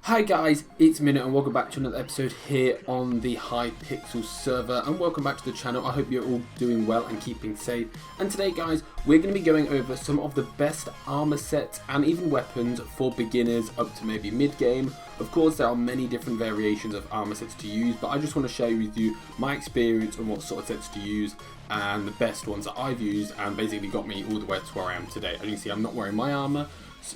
Hi guys, it's Mino and welcome back to another episode here on the Hypixel server, and welcome back to the channel. I hope you're all doing well and keeping safe. And today guys, we're going to be going over some of the best armor sets and even weapons for beginners up to maybe mid game. Of course there are many different variations of armor sets to use, but I just want to share with you my experience on what sort of sets to use and the best ones that I've used and basically got me all the way to where I am today. As you can see, I'm not wearing my armor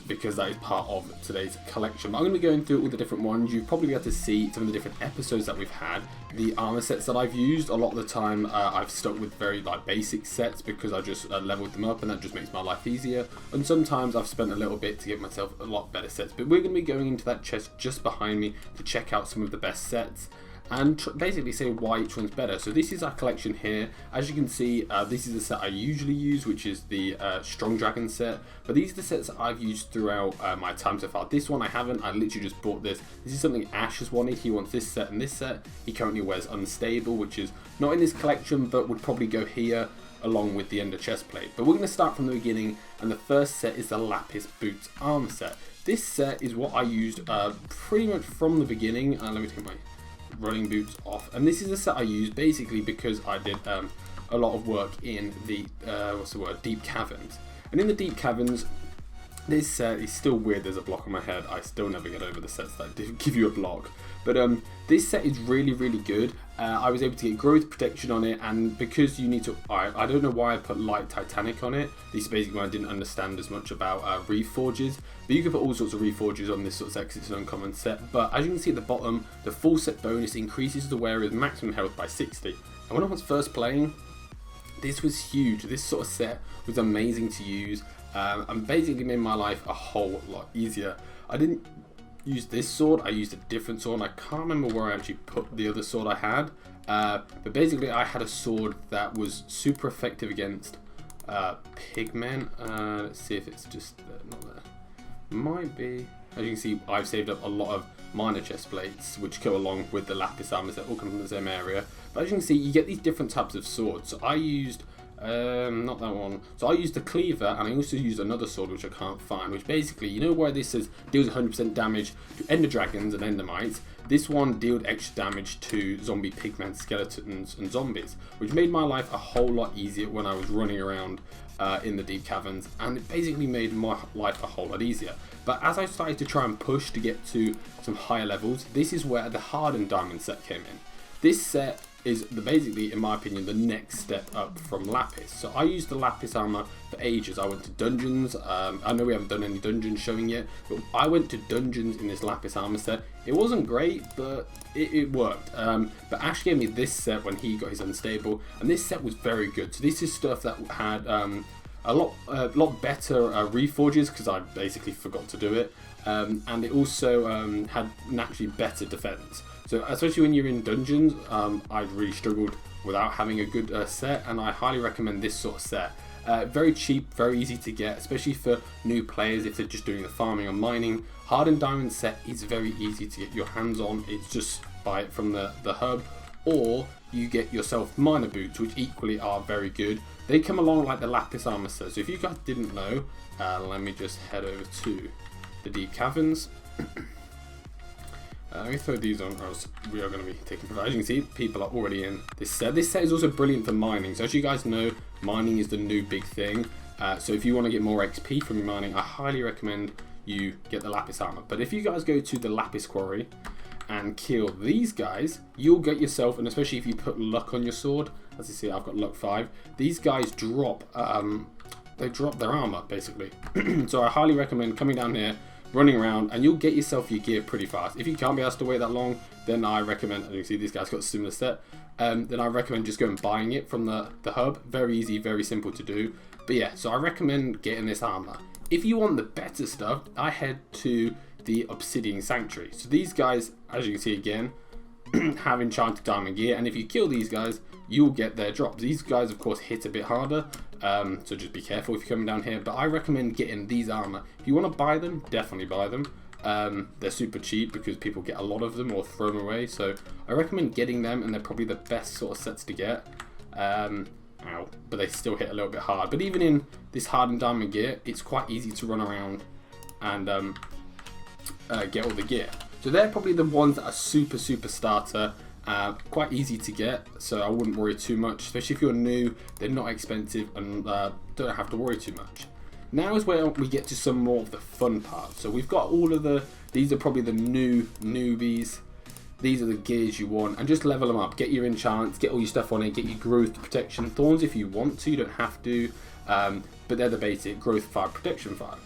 because that is part of today's collection. But I'm going to be going through all the different ones. You've probably got to see some of the different episodes that we've had. The armor sets that I've used, a lot of the time I've stuck with very basic sets because I just leveled them up and that just makes my life easier. And sometimes I've spent a little bit to get myself a lot better sets. But we're going to be going into that chest just behind me to check out some of the best sets and basically say why each one's better. So this is our collection here. As you can see, this is the set I usually use, which is the Strong Dragon set. But these are the sets that I've used throughout my time so far. This one I haven't, I literally just bought this. This is something Ash has wanted. He wants this set and this set. He currently wears Unstable, which is not in this collection, but would probably go here along with the Ender Chestplate. But we're going to start from the beginning, and the first set is the Lapis Boots armor set. This set is what I used pretty much from the beginning. Let me take my running boots off, and this is a set I use basically because I did a lot of work in the deep caverns, and in the deep caverns this set is still weird. There's a block on my head. I still never get over the sets that give you a block, but this set is really good. I was able to get growth protection on it, and because you need to, I don't know why I put light titanic on it. This is basically when I didn't understand as much about reforges, but you can put all sorts of reforges on this sort of set because it's an uncommon set. But as you can see at the bottom, the full set bonus increases the wearer's maximum health by 60. And when I was first playing, this was huge. This sort of set was amazing to use and basically made my life a whole lot easier. I didn't use this sword, I used a different sword, and I can't remember where I actually put the other sword I had, but basically I had a sword that was super effective against pigmen. Let's see if it's just not there. Might be. As you can see, I've saved up a lot of minor chest plates which go along with the lapis armor that all come from the same area. But as you can see, you get these different types of swords. So I used not that one. So I used the cleaver, and I also used another sword which I can't find, which basically, you know why this says deals 100% damage to ender dragons and endermites? This one dealt extra damage to zombie pigmen, skeletons and zombies, which made my life a whole lot easier when I was running around in the deep caverns, and it basically made my life a whole lot easier. But as I started to try and push to get to some higher levels, this is where the hardened diamond set came in. This set is basically, in my opinion, the next step up from Lapis. So I used the Lapis armor for ages. I went to dungeons. I know we haven't done any dungeons showing yet, but I went to dungeons in this Lapis armor set. It wasn't great, but it worked. But Ash gave me this set when he got his Unstable, and this set was very good. So this is stuff that had a lot better reforges because I basically forgot to do it, and it also had naturally better defense. So especially when you're in dungeons, I really struggled without having a good set, and I highly recommend this sort of set. Very cheap, very easy to get, especially for new players if they're just doing the farming or mining. Hardened diamond set is very easy to get your hands on. It's just buy it from the hub, or you get yourself minor boots, which equally are very good. They come along like the lapis armor set. So if you guys didn't know, let me just head over to the deep caverns. Let me throw these on, or else we are going to be taking profit. As you can see, people are already in this set. This set is also brilliant for mining. So as you guys know, mining is the new big thing. So if you want to get more XP from your mining, I highly recommend you get the lapis armor. But if you guys go to the lapis quarry and kill these guys, you'll get yourself, and especially if you put luck on your sword, as you see, I've got luck 5. These guys drop, they drop their armor basically. So I highly recommend coming down here, running around, and you'll get yourself your gear pretty fast. If you can't be asked to wait that long, then I recommend, and you can see these guys got a similar set, then I recommend just going buying it from the hub. Very easy, very simple to do. But yeah, so I recommend getting this armor. If you want the better stuff, I head to the Obsidian Sanctuary. So these guys, as you can see again, have enchanted diamond gear, and if you kill these guys, you'll get their drops. These guys of course hit a bit harder, so just be careful if you're coming down here, but I recommend getting these armor. If you want to buy them, definitely buy them. They're super cheap because people get a lot of them or throw them away, so I recommend getting them, and they're probably the best sort of sets to get. But they still hit a little bit hard. But even in this hardened diamond gear, it's quite easy to run around and get all the gear. So they're probably the ones that are super starter, quite easy to get, so I wouldn't worry too much, especially if you're new. They're not expensive and don't have to worry too much. Now is where we get to some more of the fun part. So we've got all of these are probably the newbies. These are the gears you want, and just level them up. Get your enchants, get all your stuff on it, get your growth, protection, thorns if you want to, you don't have to, but they're the basic, growth 5, protection 5.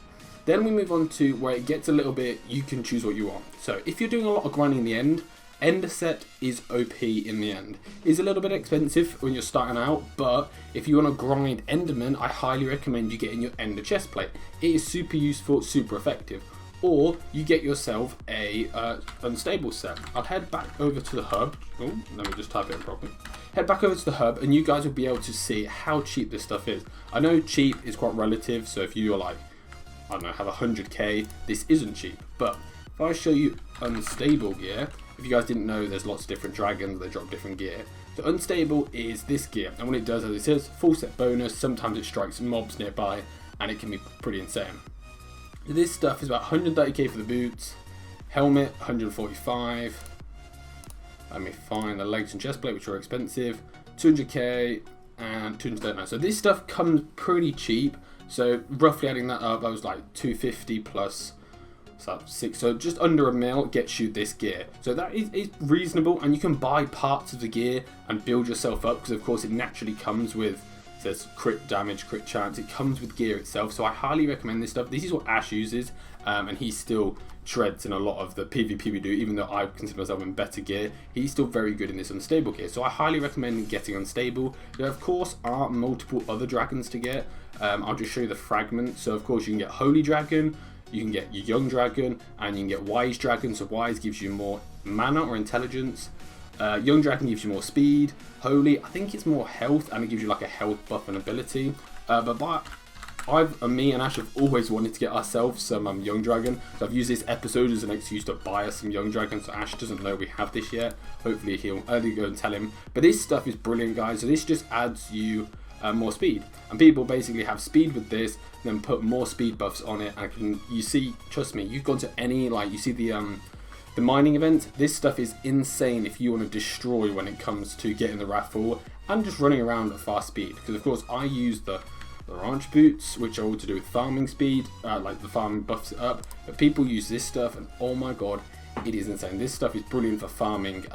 Then we move on to where it gets a little bit, you can choose what you want. So if you're doing a lot of grinding in the end, Ender set is OP in the end. It's a little bit expensive when you're starting out, but if you want to grind Enderman, I highly recommend you getting your Ender chest plate. It is super useful, super effective. Or you get yourself a unstable set. I'll head back over to the hub. Oh, let me just type it in properly. Head back over to the hub and you guys will be able to see how cheap this stuff is. I know cheap is quite relative, so if you're like, I don't know, have 100k, this isn't cheap. But if I show you unstable gear, if you guys didn't know, there's lots of different dragons, they drop different gear. So unstable is this gear, and what it does, as it says, full set bonus, sometimes it strikes mobs nearby, and it can be pretty insane. This stuff is about 130k for the boots, helmet 145, let me find the legs and chest plate, which are expensive, 200k and 239. So this stuff comes pretty cheap, so roughly adding that up, that was like 250 plus so 6, so just under a mil gets you this gear. So that is reasonable, and you can buy parts of the gear and build yourself up, because of course it naturally comes with, it says crit damage, crit chance, it comes with gear itself. So I highly recommend this stuff. This is what Ash uses, and he still shreds in a lot of the PvP we do, even though I consider myself in better gear. He's still very good in this unstable gear, so I highly recommend getting unstable. There of course are multiple other dragons to get. I'll just show you the fragments. So of course you can get Holy Dragon, you can get your Young Dragon, and you can get Wise Dragon. So Wise gives you more mana or intelligence. Young Dragon gives you more speed. Holy, I think it's more health, and it gives you like a health buff and ability. Me and Ash have always wanted to get ourselves some Young Dragon. So I've used this episode as an excuse to buy us some Young Dragon. So Ash doesn't know we have this yet. Hopefully he'll early go and tell him. But this stuff is brilliant, guys. So this just adds you more speed, and people basically have speed with this, then put more speed buffs on it. And you see, trust me, you've gone to any, like, you see the mining event, this stuff is insane if you want to destroy when it comes to getting the raffle and just running around at fast speed. Because of course I use the ranch boots, which are all to do with farming speed, like the farming buffs it up, but people use this stuff and oh my god, it is insane. This stuff is brilliant for farming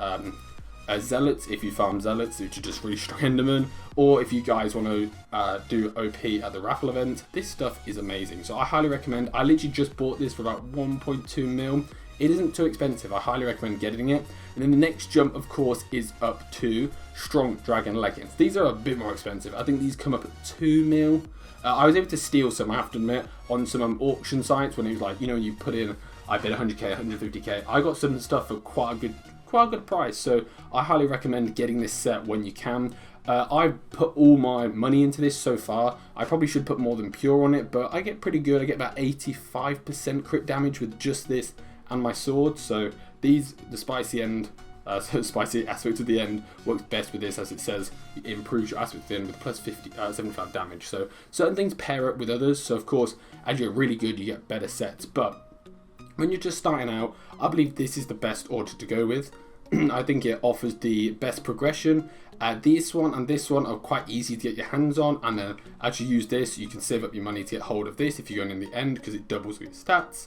zealots, if you farm zealots, which are just really strong endermen, or if you guys want to do OP at the raffle event, this stuff is amazing. So I highly recommend. I literally just bought this for about 1.2 mil. It isn't too expensive. I highly recommend getting it. And then the next jump, of course, is up to strong dragon leggings. These are a bit more expensive. I think these come up at 2 mil. I was able to steal some, I have to admit, on some auction sites when it was like, you know, you put in, I bid 100k, 150k. I got some stuff for quite a good price. So I highly recommend getting this set when you can. I've put all my money into this so far. I probably should put more than pure on it, but I get pretty good. I get about 85% crit damage with just this and my sword. So the spicy aspect of the end works best with this, as it says it improves your aspect of the end with plus 75 damage. So certain things pair up with others. So of course, as you're really good, you get better sets. But when you're just starting out, I believe this is the best order to go with. I think it offers the best progression. This one and this one are quite easy to get your hands on, and then as you use this, you can save up your money to get hold of this if you're going in the end, because it doubles your stats.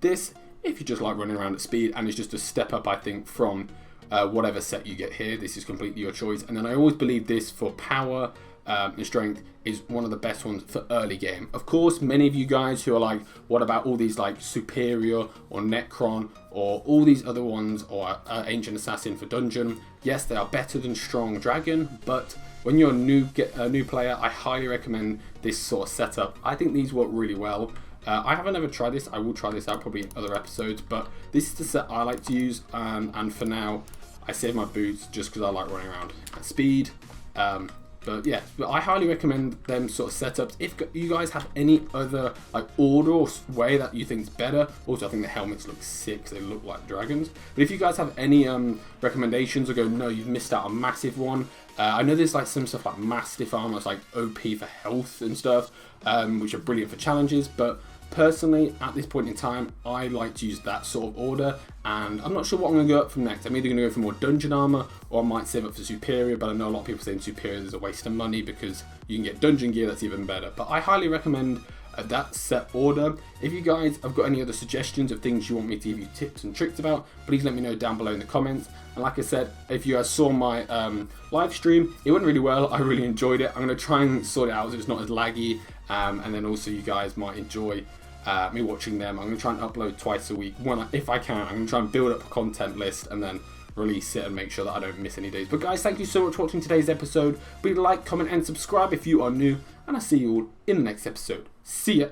This, if you just like running around at speed, and it's just a step up, I think, from whatever set you get here. This is completely your choice. And then I always believe this for power and strength is one of the best ones for early game. Of course, many of you guys who are like, what about all these like Superior or Necron or all these other ones, or Ancient Assassin for dungeon? Yes, they are better than Strong Dragon, but when you're a new player, I highly recommend this sort of setup. I think these work really well. I haven't ever tried this. I will try this out probably in other episodes, but this is the set I like to use, and for now I save my boots just because I like running around at speed. But yeah, I highly recommend them sort of setups. If you guys have any other like order or way that you think is better, also I think the helmets look sick, they look like dragons. But if you guys have any recommendations, or go, no, you've missed out a massive one. I know there's like some stuff like Mastiff armor, it's like OP for health and stuff, which are brilliant for challenges. But Personally, at this point in time, I like to use that sort of order, and I'm not sure what I'm going to go up from next. I'm either going to go for more dungeon armor, or I might save up for superior, but I know a lot of people saying superior is a waste of money because you can get dungeon gear that's even better. But I highly recommend that set order. If you guys have got any other suggestions of things you want me to give you tips and tricks about, please let me know down below in the comments. And like I said, if you guys saw my live stream, it went really well. I really enjoyed it. I'm going to try and sort it out so it's not as laggy, and then also you guys might enjoy me watching them. I'm going to try and upload twice a week. If I can, I'm going to try and build up a content list and then release it and make sure that I don't miss any days. But guys, thank you so much for watching today's episode. Please like, comment and subscribe if you are new, and I'll see you all in the next episode. See ya!